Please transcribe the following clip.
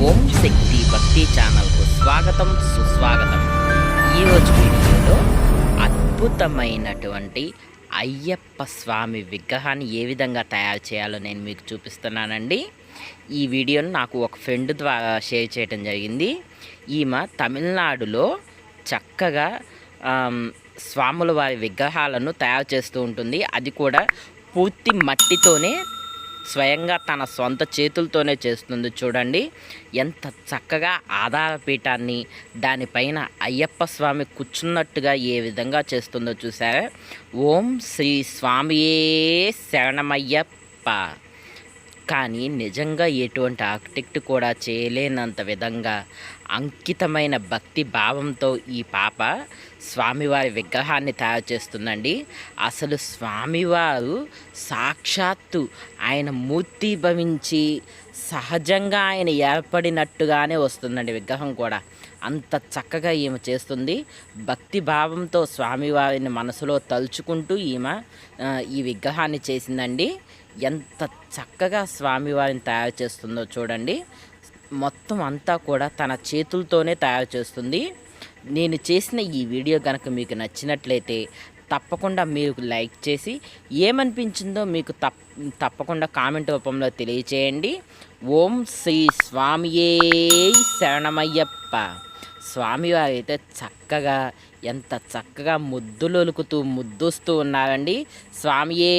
ఓం శక్తి భక్తి ఛానల్కు స్వాగతం సుస్వాగతం. ఈరోజు వీడియోలో అద్భుతమైనటువంటి అయ్యప్ప స్వామి విగ్రహాన్ని ఏ విధంగా తయారు చేయాలో నేను మీకు చూపిస్తున్నానండి. ఈ వీడియోను నాకు ఒక ఫ్రెండ్ ద్వారా షేర్ చేయడం జరిగింది. ఈమె తమిళనాడులో చక్కగా స్వాముల వారి విగ్రహాలను తయారు చేస్తూ ఉంటుంది. అది కూడా పూర్తి మట్టితోనే స్వయంగా తన సొంత చేతులతోనే చేస్తుంది. చూడండి ఎంత చక్కగా ఆధారపీఠాన్ని దానిపైన అయ్యప్ప స్వామి కూర్చున్నట్టుగా ఏ విధంగా చేస్తుందో చూసారా. ఓం శ్రీ స్వామియే శరణమయ్యప్ప. కానీ నిజంగా ఎటువంటి ఆర్కిటెక్ట్ కూడా చేయలేనంత విధంగా అంకితమైన భక్తి భావంతో ఈ పాప స్వామివారి విగ్రహాన్ని తయారు చేస్తుందండి. అసలు స్వామివారు సాక్షాత్తు ఆయన మూర్తి భవించి సహజంగా ఆయన ఏర్పడినట్టుగానే వస్తుందండి విగ్రహం కూడా. అంత చక్కగా ఈమె చేస్తుంది. భక్తి భావంతో స్వామివారిని మనసులో తలుచుకుంటూ ఈమె ఈ విగ్రహాన్ని చేసిందండి. ఎంత చక్కగా స్వామివారిని తయారు చేస్తుందో చూడండి. మొత్తం అంతా కూడా తన చేతులతోనే తయారు చేస్తుంది. నేను చేసిన ఈ వీడియో కనుక మీకు నచ్చినట్లయితే తప్పకుండా మీరు లైక్ చేసి ఏమనిపించిందో మీకు తప్పకుండా కామెంట్ రూపంలో తెలియచేయండి. ఓం శ్రీ స్వామియే శరణమయ్యప్ప. స్వామివారు అయితే చక్కగా ఎంత చక్కగా ముద్దులొలుకుతూ ముద్దొస్తూ ఉన్నారండి. స్వామియే